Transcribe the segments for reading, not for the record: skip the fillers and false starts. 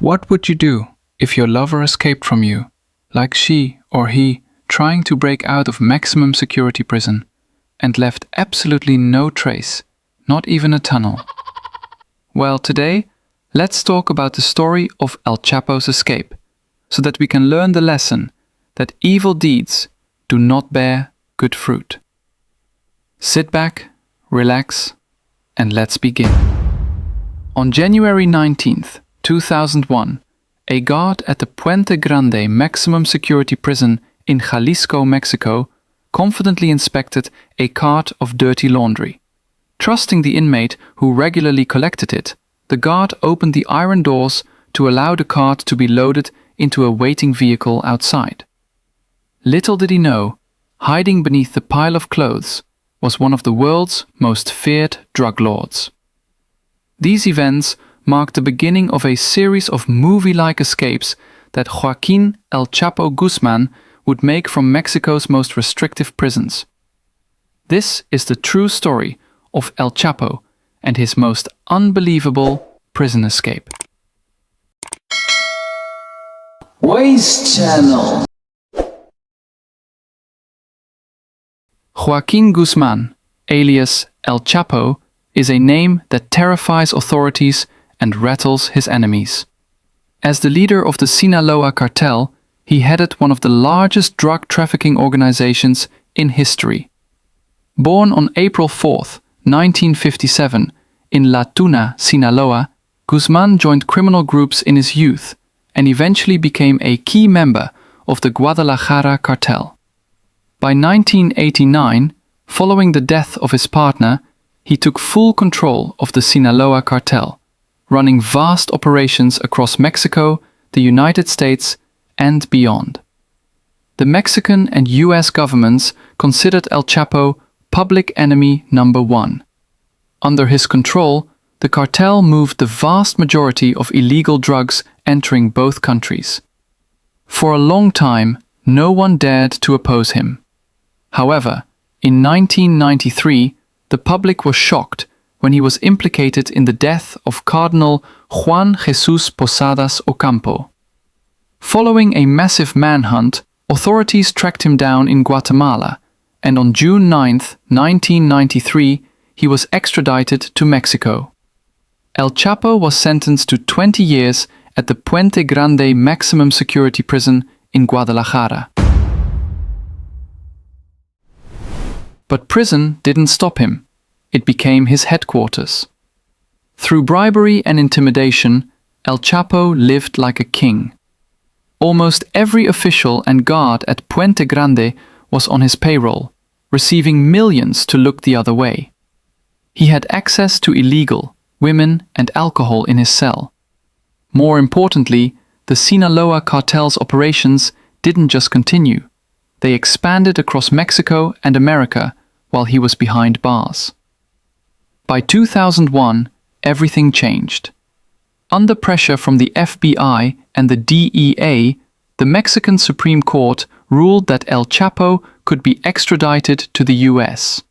What would you do if your lover escaped from you, like she or he trying to break out of maximum security prison, and left absolutely no trace, not even a tunnel? Well, today, let's talk about the story of El Chapo's escape, so that we can learn the lesson that evil deeds do not bear good fruit. Sit back, relax, and let's begin. On January 19th, 2001, a guard at the Puente Grande maximum security prison in Jalisco, Mexico, confidently inspected a cart of dirty laundry. Trusting the inmate who regularly collected it, the guard opened the iron doors to allow the cart to be loaded into a waiting vehicle outside. Little did he know, hiding beneath the pile of clothes was one of the world's most feared drug lords. These events marked the beginning of a series of movie-like escapes that Joaquín El Chapo Guzmán would make from Mexico's most restrictive prisons. This is the true story of El Chapo and his most unbelievable prison escape. Waste Channel. Joaquín Guzmán, alias El Chapo, is a name that terrifies authorities and rattles his enemies. As the leader of the Sinaloa Cartel, he headed one of the largest drug trafficking organizations in history. Born on April 4, 1957, in La Tuna, Sinaloa, Guzmán joined criminal groups in his youth and eventually became a key member of the Guadalajara cartel. By 1989, following the death of his partner, he took full control of the Sinaloa Cartel, running vast operations across Mexico, the United States, and beyond. The Mexican and US governments considered El Chapo public enemy number one. Under his control, the cartel moved the vast majority of illegal drugs entering both countries. For a long time, no one dared to oppose him. However, in 1993, the public was shocked when he was implicated in the death of Cardinal Juan Jesus Posadas Ocampo. Following a massive manhunt, authorities tracked him down in Guatemala, and on June 9, 1993, he was extradited to Mexico. El Chapo was sentenced to 20 years at the Puente Grande maximum security prison in Guadalajara. But prison didn't stop him. It became his headquarters. Through bribery and intimidation, El Chapo lived like a king. Almost every official and guard at Puente Grande was on his payroll, receiving millions to look the other way. He had access to illegal, women, and alcohol in his cell. More importantly, the Sinaloa Cartel's operations didn't just continue. They expanded across Mexico and America while he was behind bars. By 2001, everything changed. Under pressure from the FBI and the DEA, the Mexican Supreme Court ruled that El Chapo could be extradited to the US.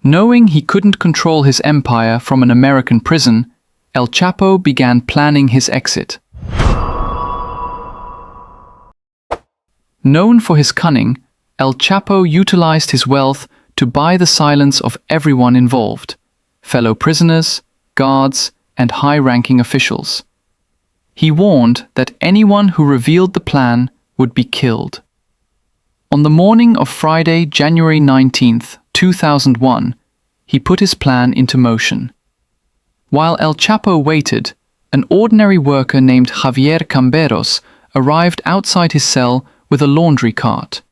Knowing he couldn't control his empire from an American prison, El Chapo began planning his exit. Known for his cunning, El Chapo utilized his wealth to buy the silence of everyone involved: fellow prisoners, guards, and high-ranking officials. He warned that anyone who revealed the plan would be killed. On the morning of Friday, January 19, 2001, he put his plan into motion. While El Chapo waited, an ordinary worker named Javier Camberos arrived outside his cell with a laundry cart.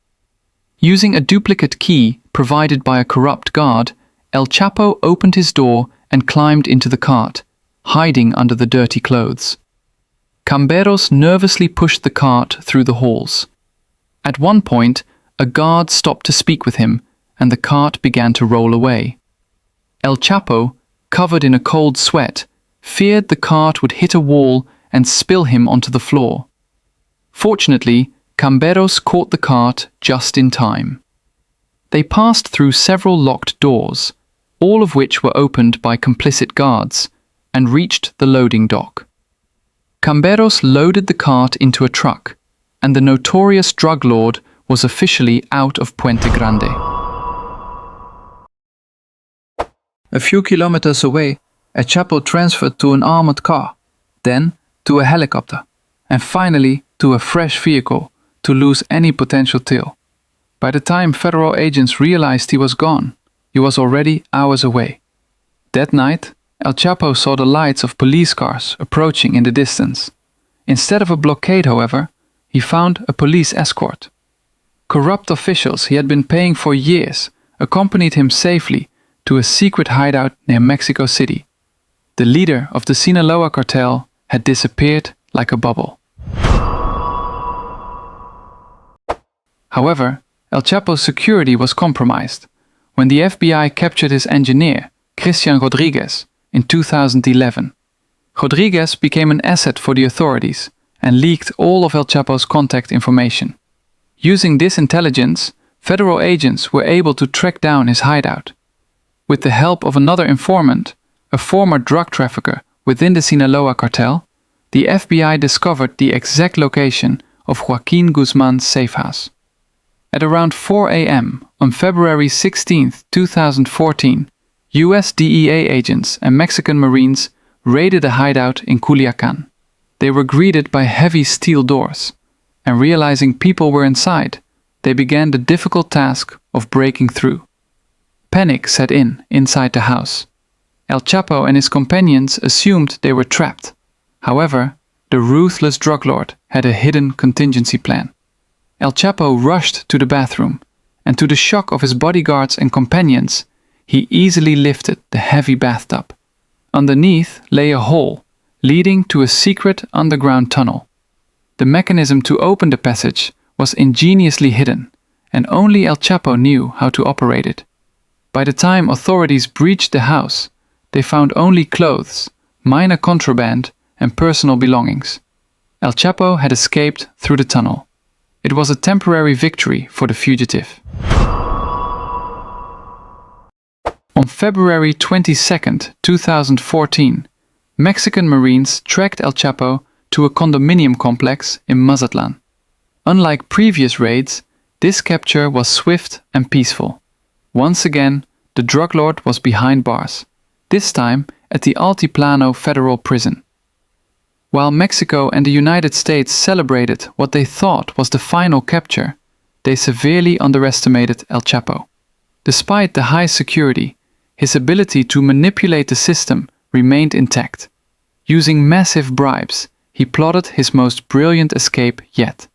Using a duplicate key provided by a corrupt guard, El Chapo opened his door and climbed into the cart, hiding under the dirty clothes. Camberos nervously pushed the cart through the halls. At one point, a guard stopped to speak with him, and the cart began to roll away. El Chapo, covered in a cold sweat, feared the cart would hit a wall and spill him onto the floor. Fortunately, Camberos caught the cart just in time. They passed through several locked doors, all of which were opened by complicit guards, and reached the loading dock. Camberos loaded the cart into a truck, and the notorious drug lord was officially out of Puente Grande. A few kilometers away, El Chapo transferred to an armored car, then to a helicopter, and finally to a fresh vehicle to lose any potential tail. By the time federal agents realized he was gone, he was already hours away. That night, El Chapo saw the lights of police cars approaching in the distance. Instead of a blockade, however, he found a police escort. Corrupt officials he had been paying for years accompanied him safely to a secret hideout near Mexico City. The leader of the Sinaloa Cartel had disappeared like a bubble. However, El Chapo's security was compromised when the FBI captured his engineer, Christian Rodriguez, in 2011. Rodriguez became an asset for the authorities and leaked all of El Chapo's contact information. Using this intelligence, federal agents were able to track down his hideout. With the help of another informant, a former drug trafficker within the Sinaloa Cartel, the FBI discovered the exact location of Joaquín Guzmán's safe house. At around 4 a.m. on February 16, 2014, US DEA agents and Mexican Marines raided a hideout in Culiacán. They were greeted by heavy steel doors, and realizing people were inside, they began the difficult task of breaking through. Panic set in inside the house. El Chapo and his companions assumed they were trapped. However, the ruthless drug lord had a hidden contingency plan. El Chapo rushed to the bathroom, and to the shock of his bodyguards and companions, he easily lifted the heavy bathtub. Underneath lay a hole, leading to a secret underground tunnel. The mechanism to open the passage was ingeniously hidden, and only El Chapo knew how to operate it. By the time authorities breached the house, they found only clothes, minor contraband, and personal belongings. El Chapo had escaped through the tunnel. It was a temporary victory for the fugitive. On February 22, 2014, Mexican Marines tracked El Chapo to a condominium complex in Mazatlan. Unlike previous raids, this capture was swift and peaceful. Once again, the drug lord was behind bars, this time at the Altiplano Federal Prison. While Mexico and the United States celebrated what they thought was the final capture, they severely underestimated El Chapo. Despite the high security, his ability to manipulate the system remained intact. Using massive bribes, he plotted his most brilliant escape yet.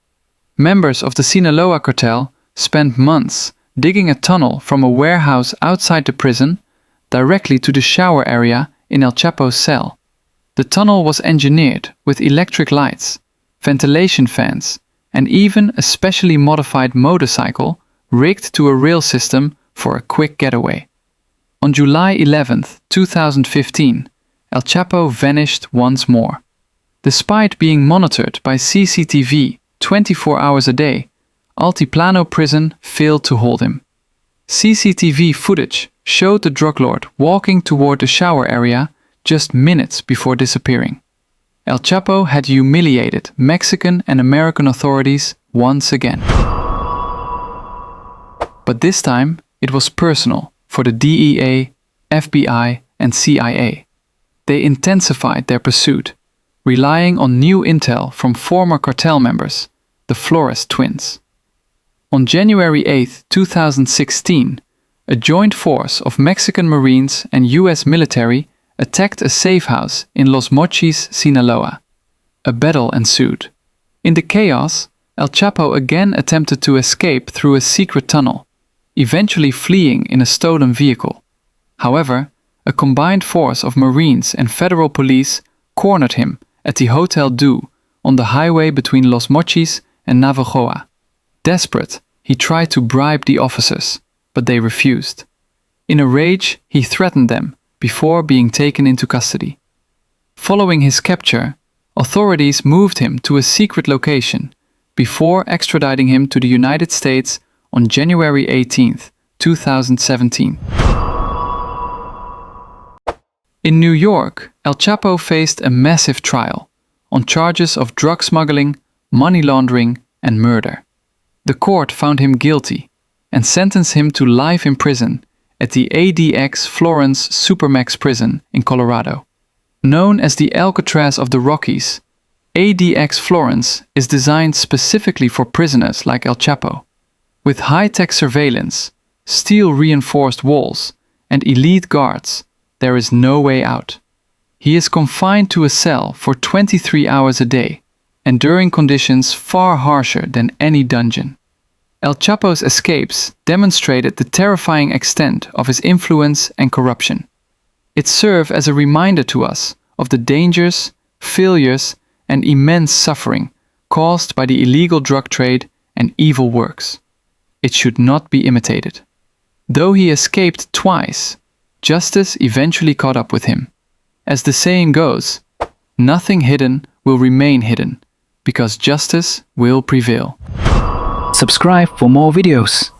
Members of the Sinaloa Cartel spent months digging a tunnel from a warehouse outside the prison directly to the shower area in El Chapo's cell. The tunnel was engineered with electric lights, ventilation fans, and even a specially modified motorcycle rigged to a rail system for a quick getaway. On July 11, 2015, El Chapo vanished once more. Despite being monitored by CCTV 24 hours a day, Altiplano prison failed to hold him. CCTV footage showed the drug lord walking toward the shower area just minutes before disappearing. El Chapo had humiliated Mexican and American authorities once again. But this time, it was personal for the DEA, FBI, and CIA. They intensified their pursuit, relying on new intel from former cartel members, the Flores twins. On January 8, 2016, a joint force of Mexican Marines and US military attacked a safe house in Los Mochis, Sinaloa. A battle ensued. In the chaos, El Chapo again attempted to escape through a secret tunnel, eventually fleeing in a stolen vehicle. However, a combined force of Marines and federal police cornered him at the Hotel Du on the highway between Los Mochis and Navojoa. Desperate, he tried to bribe the officers, but they refused. In a rage, he threatened them before being taken into custody. Following his capture, authorities moved him to a secret location before extraditing him to the United States on January 18, 2017. In New York, El Chapo faced a massive trial, on charges of drug smuggling, money laundering, and murder. The court found him guilty and sentenced him to life in prison at the ADX Florence Supermax prison in Colorado. Known as the Alcatraz of the Rockies, ADX Florence is designed specifically for prisoners like El Chapo. With high-tech surveillance, steel-reinforced walls, and elite guards, there is no way out. He is confined to a cell for 23 hours a day, enduring conditions far harsher than any dungeon. El Chapo's escapes demonstrated the terrifying extent of his influence and corruption. It served as a reminder to us of the dangers, failures, and immense suffering caused by the illegal drug trade and evil works. It should not be imitated. Though he escaped twice, justice eventually caught up with him. As the saying goes, nothing hidden will remain hidden, because justice will prevail. Subscribe for more videos.